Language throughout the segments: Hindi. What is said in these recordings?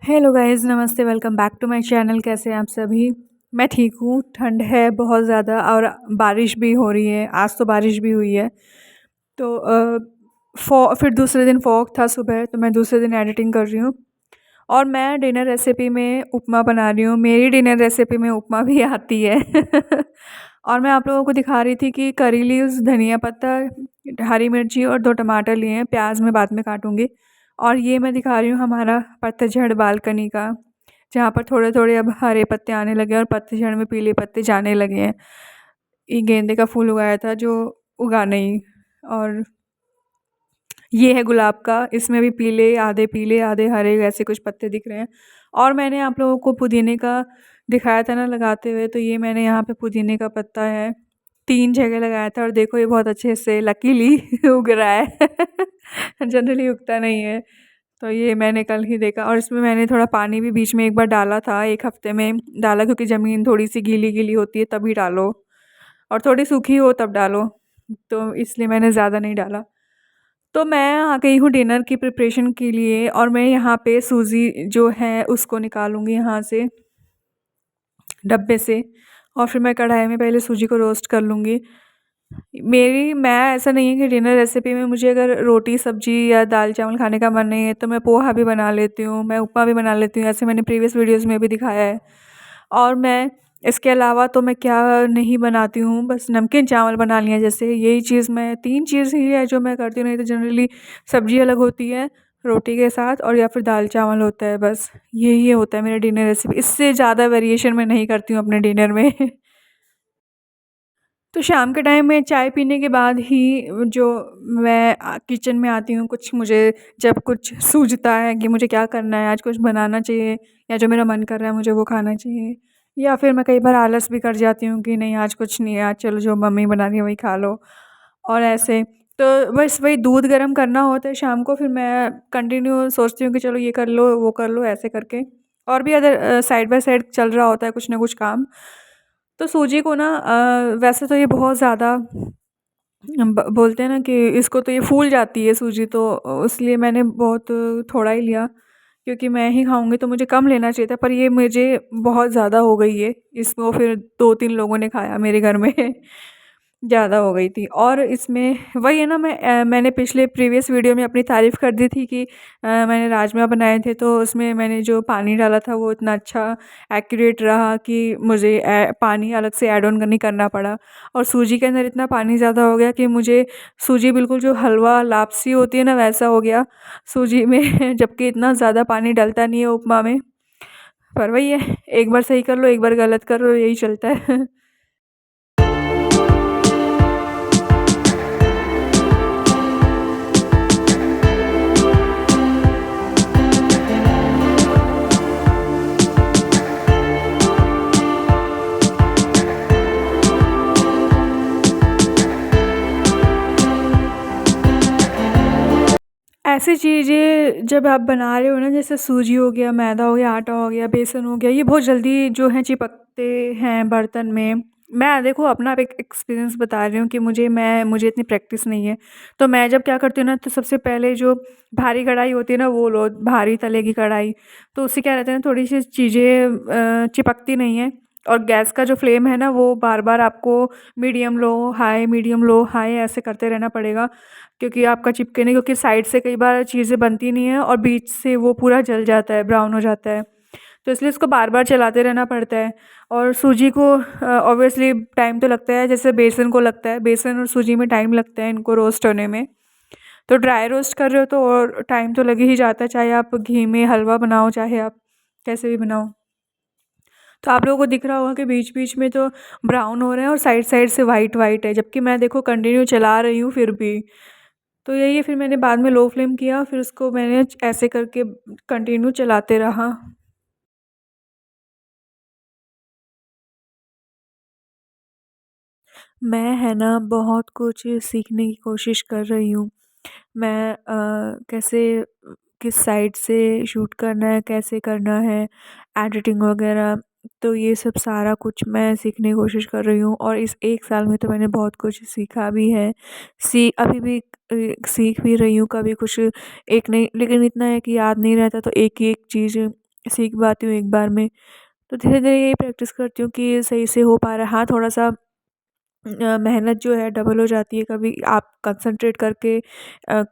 हेलो गाइस, नमस्ते। Welcome back to my channel. कैसे हैं आप सभी? मैं ठीक हूँ। ठंड है बहुत ज़्यादा और बारिश भी हो रही है। आज तो बारिश भी हुई है। तो फिर दूसरे दिन फॉग था सुबह, तो मैं दूसरे दिन एडिटिंग कर रही हूँ और मैं डिनर रेसिपी में उपमा बना रही हूँ। मेरी डिनर रेसिपी में उपमा भी आती है। और मैं आप लोगों को दिखा रही थी कि करी लीव्स, धनिया पत्ता, हरी मिर्ची और 2 टमाटर लिए हैं। प्याज मैं बाद में काटूँगी। और ये मैं दिखा रही हूँ हमारा पतझड़ बालकनी का, जहाँ पर थोड़े-थोड़े अब हरे पत्ते आने लगे हैं और पतझड़ में पीले पत्ते जाने लगे हैं। ये गेंदे का फूल उगाया था जो उगा नहीं। और ये है गुलाब का, इसमें भी पीले आधे हरे ऐसे कुछ पत्ते दिख रहे हैं। और मैंने आप लोगों को पुदीने का दिखाया था ना लगाते हुए, तो ये मैंने यहाँ पे पुदीने का पत्ता है, 3 जगह लगाया था और देखो ये बहुत अच्छे से लकीली उग रहा है। जनरली उगता नहीं है। तो ये मैंने कल ही देखा और इसमें मैंने थोड़ा पानी भी बीच में एक बार डाला था, 1 हफ्ते में डाला, क्योंकि ज़मीन थोड़ी-सी गीली-गीली होती है तभी डालो और थोड़ी सूखी हो तब डालो, तो इसलिए मैंने ज़्यादा नहीं डाला। तो मैं आ गई हूँ डिनर की प्रिपरेशन के लिए और मैं यहाँ पे सूजी जो है उसको निकालूँगी यहाँ से डब्बे से, और फिर मैं कढ़ाई में पहले सूजी को रोस्ट कर लूँगी। मैं ऐसा नहीं है कि डिनर रेसिपी में मुझे अगर रोटी सब्जी या दाल चावल खाने का मन नहीं है तो मैं पोहा भी बना लेती हूँ, मैं उपमा भी बना लेती हूँ, ऐसे मैंने प्रीवियस वीडियोस में भी दिखाया है। और मैं इसके अलावा तो मैं क्या नहीं बनाती हूँ, बस नमकीन चावल बना लिया, जैसे यही चीज़, मैं 3 चीज़ ही है जो मैं करती हूँ, नहीं तो जनरली सब्जी अलग होती है रोटी के साथ, और या फिर दाल चावल होता है, बस यही होता है मेरा डिनर रेसिपी। इससे ज़्यादा वेरिएशन मैं नहीं करती हूँ अपने डिनर में। तो शाम के टाइम में चाय पीने के बाद ही जो मैं किचन में आती हूँ, कुछ मुझे जब कुछ सूझता है कि मुझे क्या करना है, आज कुछ बनाना चाहिए या जो मेरा मन कर रहा है मुझे वो खाना चाहिए, या फिर मैं कई बार आलस भी कर जाती हूँ कि नहीं आज कुछ नहीं है, आज चलो जो मम्मी बना रही है वही खा लो। और ऐसे तो बस वही दूध गर्म करना होता है शाम को, फिर मैं कंटिन्यू सोचती हूँ कि चलो ये कर लो वो कर लो ऐसे करके, और भी अदर साइड बाय साइड चल रहा होता है कुछ ना कुछ काम। तो सूजी को ना वैसे तो ये बहुत ज़्यादा बोलते हैं ना कि इसको तो ये फूल जाती है सूजी, तो इसलिए मैंने बहुत थोड़ा ही लिया, क्योंकि मैं ही खाऊंगी तो मुझे कम लेना चाहिए था, पर ये मुझे बहुत ज़्यादा हो गई है। इसको फिर 2-3 लोगों ने खाया मेरे घर में। ज़्यादा हो गई थी। और इसमें वही है ना, मैंने पिछले प्रीवियस वीडियो में अपनी तारीफ़ कर दी थी कि मैंने राजमा बनाए थे तो उसमें मैंने जो पानी डाला था वो इतना अच्छा एक्यूरेट रहा कि मुझे पानी अलग से ऐड ऑन नहीं करना पड़ा। और सूजी के अंदर इतना पानी ज़्यादा हो गया कि मुझे सूजी बिल्कुल जो हलवा लापसी होती है ना वैसा हो गया सूजी में। जबकि इतना ज़्यादा पानी डलता नहीं है उपमा में। पर वही है, एक बार सही कर लो, एक बार गलत कर लो, यही चलता है। ऐसी चीज़ें जब आप बना रहे हो ना, जैसे सूजी हो गया, मैदा हो गया, आटा हो गया, बेसन हो गया, ये बहुत जल्दी जो है चिपकते हैं बर्तन में। मैं देखो अपना एक एक्सपीरियंस बता रही हूँ कि मुझे इतनी प्रैक्टिस नहीं है। तो मैं जब क्या करती हूँ ना, तो सबसे पहले जो भारी कढ़ाई होती है ना वो लो, भारी तले की कढ़ाई। तो उससे क्या रहता है ना, थोड़ी सी चीज़ें चिपकती नहीं है। और गैस का जो फ्लेम है ना वो बार बार आपको मीडियम लो हाई ऐसे करते रहना पड़ेगा, क्योंकि आपका चिपके नहीं, क्योंकि साइड से कई बार चीज़ें बनती नहीं है और बीच से वो पूरा जल जाता है, ब्राउन हो जाता है। तो इसलिए इसको बार बार चलाते रहना पड़ता है। और सूजी को ऑब्वियसली टाइम तो लगता है, जैसे बेसन को लगता है, बेसन और सूजी में टाइम लगता है इनको रोस्ट होने में। तो ड्राई रोस्ट कर रहे हो तो और टाइम तो लग ही जाता है, चाहे आप घी में हलवा बनाओ, चाहे आप कैसे भी बनाओ। तो आप लोगों को दिख रहा होगा कि बीच बीच में तो ब्राउन हो रहे हैं और साइड साइड से वाइट वाइट है, जबकि मैं देखो कंटिन्यू चला रही हूँ फिर भी। तो यही है, फिर मैंने बाद में लो फ्लेम किया, फिर उसको मैंने ऐसे करके कंटिन्यू चलाते रहा। मैं है ना बहुत कुछ सीखने की कोशिश कर रही हूँ। मैं कैसे किस साइड से शूट करना है, कैसे करना है, एडिटिंग वगैरह, तो ये सब सारा कुछ मैं सीखने की कोशिश कर रही हूँ। और इस 1 साल में तो मैंने बहुत कुछ सीखा भी है। अभी भी सीख भी रही हूँ, कभी कुछ एक नहीं, लेकिन इतना है कि याद नहीं रहता तो एक ही एक चीज़ सीख पाती हूँ एक बार में। तो धीरे-धीरे यही प्रैक्टिस करती हूँ कि ये सही से हो पा रहा है। हाँ, थोड़ा-सा मेहनत जो है डबल हो जाती है, कभी आप कंसंट्रेट करके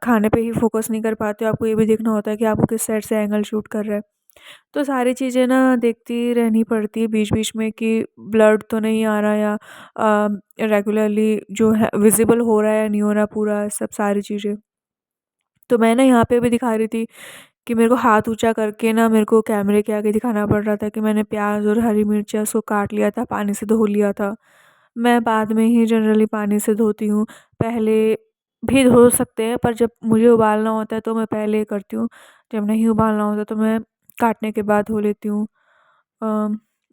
खाने पे ही फ़ोकस नहीं कर पाते हो, आपको ये भी देखना होता है कि आपको किस साइड से एंगल शूट कर रहा है। तो सारी चीज़ें ना देखती रहनी पड़ती है बीच-बीच में कि ब्लड तो नहीं आ रहा या रेगुलरली जो है विज़िबल हो रहा है या नहीं हो रहा पूरा सब सारी चीज़ें। तो मैं ना यहाँ पे भी दिखा रही थी कि मेरे को हाथ ऊँचा करके ना मेरे को कैमरे के आगे दिखाना पड़ रहा था कि मैंने प्याज़ और हरी मिर्च उसको काट लिया था, पानी से धो लिया था। मैं बाद में ही जनरली पानी से धोती हूँ, पहले भी धो सकते हैं पर जब मुझे उबालना होता है तो मैं पहले करती हूँ, जब नहीं उबालना होता तो मैं काटने के बाद धो लेती हूँ। अ,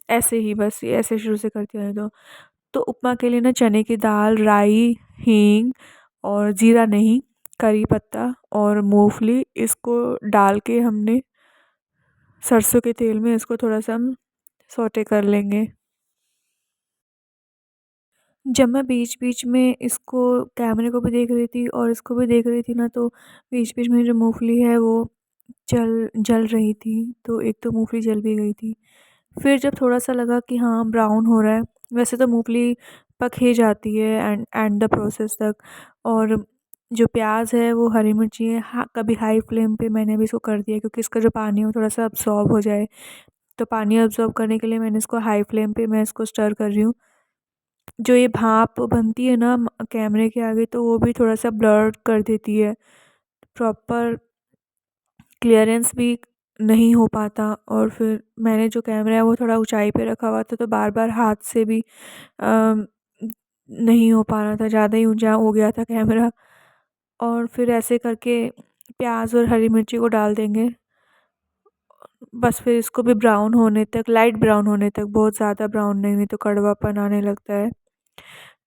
ऐसे ही बस ये ऐसे शुरू से करती आई तो। तो उपमा के लिए ना चने की दाल, राई, हींग और जीरा नहीं, करी पत्ता और मूँगफली इसको डाल के हमने सरसों के तेल में इसको थोड़ा-सा हम सौटे कर लेंगे। जब मैं बीच-बीच में इसको कैमरे को भी देख रही थी और इसको भी देख रही थी ना तो बीच-बीच में जो मूँगफली है वो जल जल रही थी, तो एक तो मूँगफली जल भी गई थी। फिर जब थोड़ा-सा लगा कि हाँ, ब्राउन हो रहा है, वैसे तो मूँगफली पक ही जाती है एंड एंड द प्रोसेस तक। और जो प्याज़ है वो हरी मिर्ची है, हाँ, कभी हाई फ्लेम पे मैंने अभी इसको कर दिया क्योंकि इसका जो पानी है वो थोड़ा-सा अब्ज़ॉर्ब हो जाए। तो पानी अब्ज़ॉर्ब करने के लिए मैंने इसको हाई फ्लेम पे मैं इसको स्टर कर रही हूँ। जो ये भाप बनती है ना कैमरे के आगे तो वो भी थोड़ा-सा ब्लर कर देती है। प्रॉपर क्लीयरेंस भी नहीं हो पाता और फिर मैंने जो कैमरा है वो थोड़ा ऊँचाई पे रखा हुआ था तो बार-बार हाथ से भी अ, नहीं हो पा रहा था, ज़्यादा ही ऊँचा हो गया था कैमरा। और फिर ऐसे करके प्याज़ और हरी मिर्ची को डाल देंगे। बस फिर इसको भी ब्राउन होने तक, लाइट ब्राउन होने तक, बहुत ज़्यादा ब्राउन नहीं तो कड़वापन आने लगता है।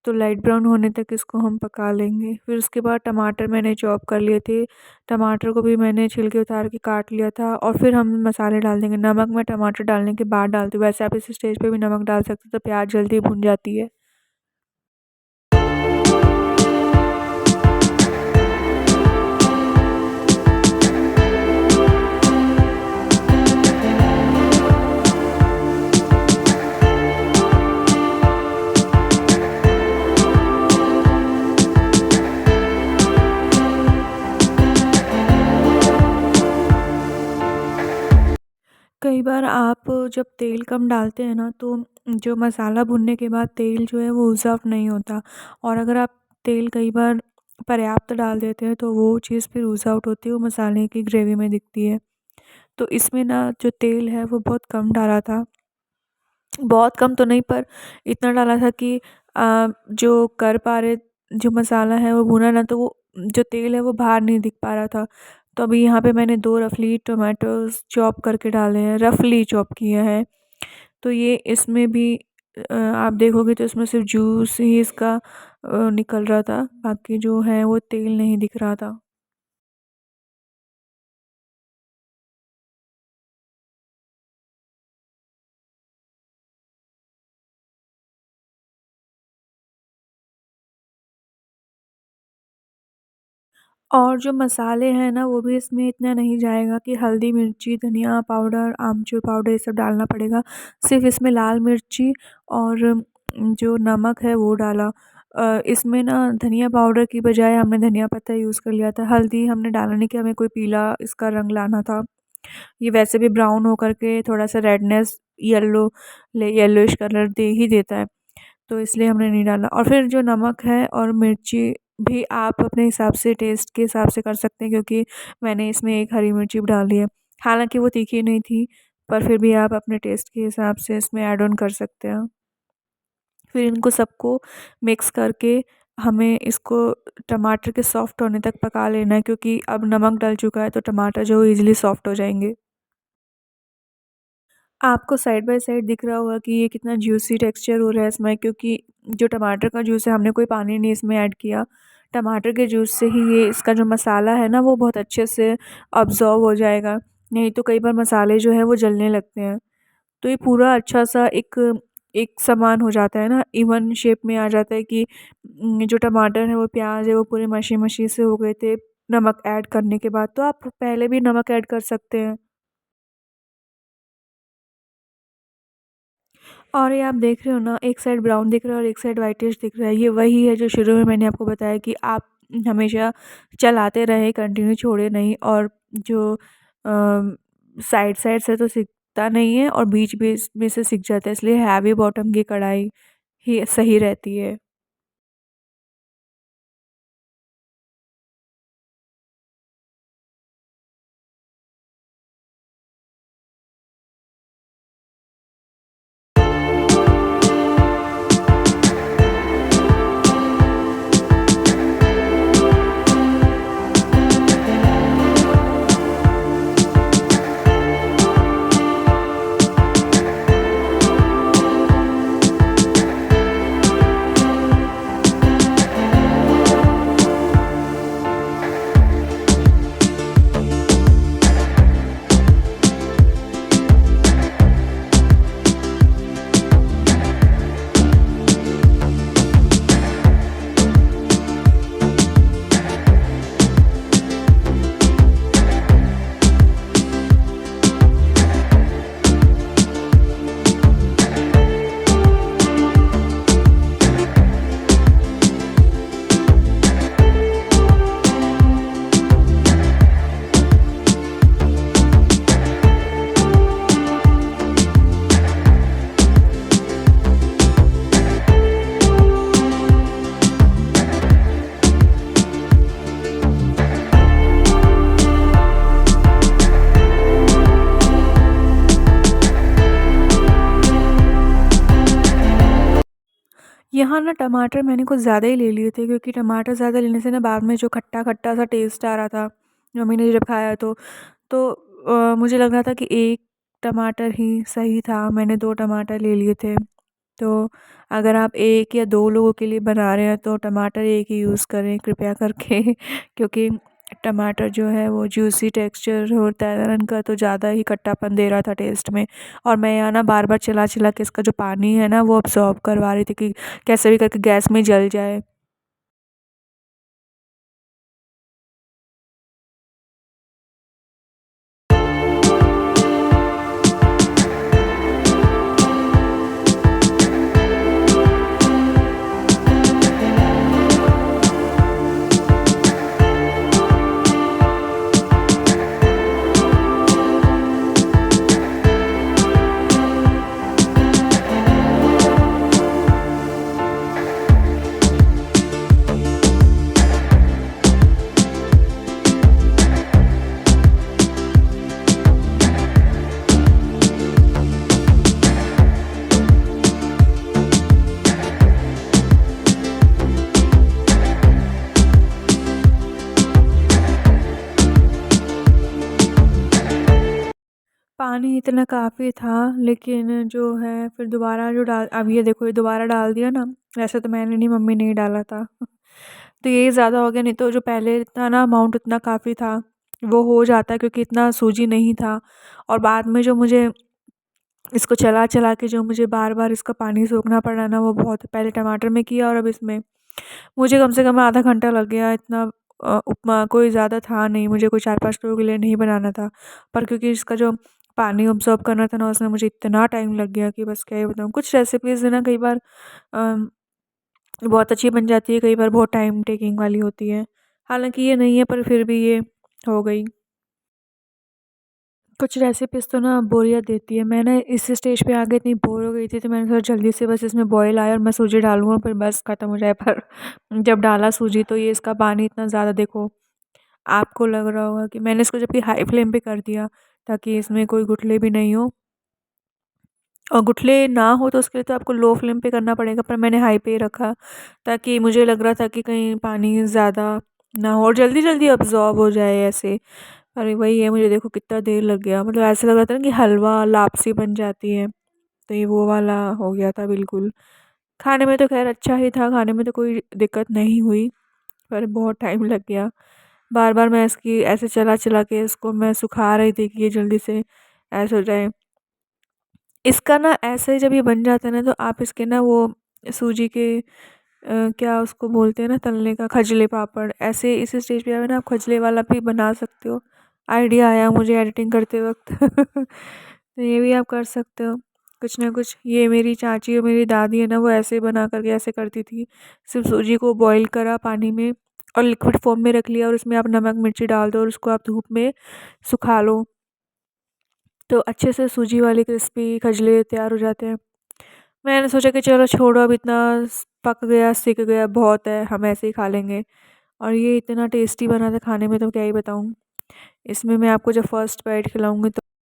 तो लाइट ब्राउन होने तक इसको हम पका लेंगे। फिर उसके बाद टमाटर मैंने चॉप कर लिए थे, टमाटर को भी मैंने छिलके उतार के काट लिया था और फिर हम मसाले डाल देंगे। नमक मैं टमाटर डालने के बाद डालती हूँ, वैसे आप इस स्टेज पे भी नमक डाल सकते हो तो प्याज़ जल्दी भुन जाती है। कई बार आप जब तेल कम डालते हैं ना तो जो मसाला भुनने के बाद तेल जो है वो ऊज़ नहीं होता और अगर आप तेल कई बार पर्याप्त डाल देते हैं तो वो चीज़ फिर ऊज़ आउट होती है, वो मसाले की ग्रेवी में दिखती है। तो इसमें ना जो तेल है वो बहुत कम डाला था। बहुत कम तो नहीं पर इतना डाला था कि जो कर पा रहे जो मसाला है वो भुना ना तो वो जो तेल है वो बाहर नहीं दिख पा रहा था। तो अभी यहाँ पे मैंने 2 रफली टोमेटोज़ चॉप करके डाले हैं, रफली चॉप किए हैं। तो ये इसमें भी आप देखोगे तो इसमें सिर्फ़ जूस ही इसका निकल रहा था, बाकी जो है वो तेल नहीं दिख रहा था। और जो मसाले हैं ना, वो भी इसमें इतना नहीं जाएगा कि हल्दी, मिर्ची, धनिया पाउडर, आमचूर पाउडर ये सब डालना पड़ेगा। सिर्फ़ इसमें लाल मिर्ची और जो नमक है वो डाला। इसमें ना धनिया पाउडर की बजाय हमने धनिया पत्ता यूज़ कर लिया था। हल्दी हमने डाला नहीं कि हमें कोई पीला इसका रंग लाना था। ये वैसे भी ब्राउन होकर के थोड़ा-सा रेडनेस येलोइश कलर दे ही देता है। तो इसलिए हमने नहीं डाला और फिर जो नमक है और मिर्ची भी आप अपने हिसाब से टेस्ट के हिसाब से कर सकते हैं क्योंकि मैंने इसमें एक हरी मिर्ची भी डाली है। हालाँकि वो तीखी नहीं थी, पर फिर भी आप अपने टेस्ट के हिसाब से इसमें ऐड ऑन कर सकते हैं। फिर इनको सबको मिक्स करके हमें इसको टमाटर के सॉफ्ट होने तक पका लेना है क्योंकि अब नमक डल चुका है तो टमाटर जो ईज़िली सॉफ्ट हो जाएँगे। आपको साइड बाय साइड दिख रहा होगा कि ये कितना जूसी टेक्सचर हो रहा है इसमें क्योंकि जो टमाटर का जूस है हमने कोई पानी नहीं इसमें ऐड किया। टमाटर के जूस से ही ये इसका जो मसाला है ना वो बहुत अच्छे से अब्ज़ॉर्ब हो जाएगा। नहीं तो कई बार मसाले जो हैं वो जलने लगते हैं। तो ये पूरा अच्छा-सा एक एक समान हो जाता है ना, इवन शेप में आ जाता है कि जो टमाटर है वो प्याज़ है वो पूरे मशी-मशी से हो गए थे नमक ऐड करने के बाद। तो आप पहले भी नमक ऐड कर सकते हैं। और ये आप देख रहे हो ना, एक साइड ब्राउन दिख रहा है और एक साइड व्हाइटिश दिख रहा है। ये वही है जो शुरू में मैंने आपको बताया कि आप हमेशा चलाते रहें, कंटिन्यू छोड़े नहीं। और जो साइड साइड से तो सिकता नहीं है और बीच-बीच में से सिक जाता है, इसलिए हैवी बॉटम की कढ़ाई ही सही रहती है। यहाँ ना टमाटर मैंने कुछ ज़्यादा ही ले लिए थे, क्योंकि टमाटर ज़्यादा लेने से ना बाद में जो खट्टा-खट्टा सा टेस्ट आ रहा था, मम्मी ने जब खाया तो मुझे लग रहा था कि 1 टमाटर ही सही था, मैंने 2 टमाटर ले लिए थे। तो अगर आप 1 या 2 लोगों के लिए बना रहे हैं तो टमाटर 1 ही यूज़ करें कृपया करके क्योंकि टमाटर जो है वो जूसी टेक्सचर होता है ना इनका, तो ज़्यादा ही खट्टापन दे रहा था टेस्ट में। और मैं यहाँ ना बार-बार चला-चला के इसका जो पानी है ना वो अब्ज़ॉर्ब करवा रही थी कि कैसे भी करके गैस में जल जाए। पानी इतना काफ़ी था, लेकिन जो है फिर दोबारा जो डाल अब ये देखो ये दोबारा डाल दिया ना, वैसे तो मैंने नहीं, मम्मी ने ही डाला था। तो ये ज़्यादा हो गया, नहीं तो जो पहले था ना अमाउंट उतना काफ़ी था, वो हो जाता क्योंकि इतना सूजी नहीं था। और बाद में जो मुझे इसको चला-चला के जो मुझे बार-बार इसका पानी सोखना पड़ा ना, वो बहुत पहले टमाटर में किया और अब इसमें मुझे कम से कम आधा घंटा लग गया। इतना उपमा कोई ज़्यादा था नहीं, मुझे कोई 4-5 लोगों के लिए नहीं बनाना था। पर क्योंकि इसका जो पानी अब्ज़ॉर्ब करना था ना, उसमें मुझे इतना टाइम लग गया कि बस क्या ही बताऊँ। कुछ रेसिपीज़ है ना कई बार बहुत अच्छी बन जाती है, कई बार बहुत टाइम टेकिंग वाली होती है। हालाँकि ये नहीं है, पर फिर भी ये हो गई। कुछ रेसिपीज़ तो ना बोरियत देती है। मैं ना इस स्टेज पे आके इतनी बोर हो गई थी, तो मैंने सोचा जल्दी से बस इसमें बॉयल आए और मैं सूजी डालूँ और फिर बस ख़त्म हो जाए। पर जब डाला सूजी तो ये इसका पानी इतना ज़्यादा, देखो आपको लग रहा होगा कि मैंने इसको जबकि हाई फ्लेम पे कर दिया ताकि इसमें कोई गुठली भी नहीं हो। और गुठली ना हो तो उसके लिए तो आपको लो फ्लेम पे करना पड़ेगा, पर मैंने हाई पे ही रखा ताकि मुझे लग रहा था कि कहीं पानी ज़्यादा ना हो और जल्दी-जल्दी अब्ज़ॉर्ब हो जाए ऐसे। अरे वही है, मुझे देखो कितना देर लग गया, मतलब ऐसा लग रहा था ना कि हलवा लापसी बन जाती है, तो ये वो वाला हो गया था बिल्कुल। खाने में तो ख़ैर अच्छा ही था, खाने में तो कोई दिक्कत नहीं हुई, पर बहुत टाइम लग गया। बार-बार मैं इसकी ऐसे चला-चला के इसको मैं सुखा रही थी कि ये जल्दी से ऐसे हो जाए। इसका ना ऐसे जब ये बन जाता है ना, तो आप इसके ना वो सूजी के क्या उसको बोलते हैं ना तलने का, खजले पापड़, ऐसे इस स्टेज पे आए ना आप खजले वाला भी बना सकते हो। आइडिया आया मुझे एडिटिंग करते वक़्त। तो ये भी आप कर सकते हो। कुछ ना कुछ। ये मेरी चाची और मेरी दादी है ना, वो ऐसे बना करके ऐसे करती थी। सिर्फ सूजी को बॉईल करा पानी में और लिक्विड फॉर्म में रख लिया, और उसमें आप नमक मिर्ची डाल दो और उसको आप धूप में सुखा लो, तो अच्छे से सूजी वाले क्रिस्पी खजले तैयार हो जाते हैं। मैंने सोचा कि चलो छोड़ो, अब इतना पक गया सिक गया बहुत है, हम ऐसे ही खा लेंगे। और ये इतना टेस्टी बना था खाने में, तो क्या ही बताऊँ। इसमें मैं आपको जब फर्स्ट बाइट खिलाऊँगी तो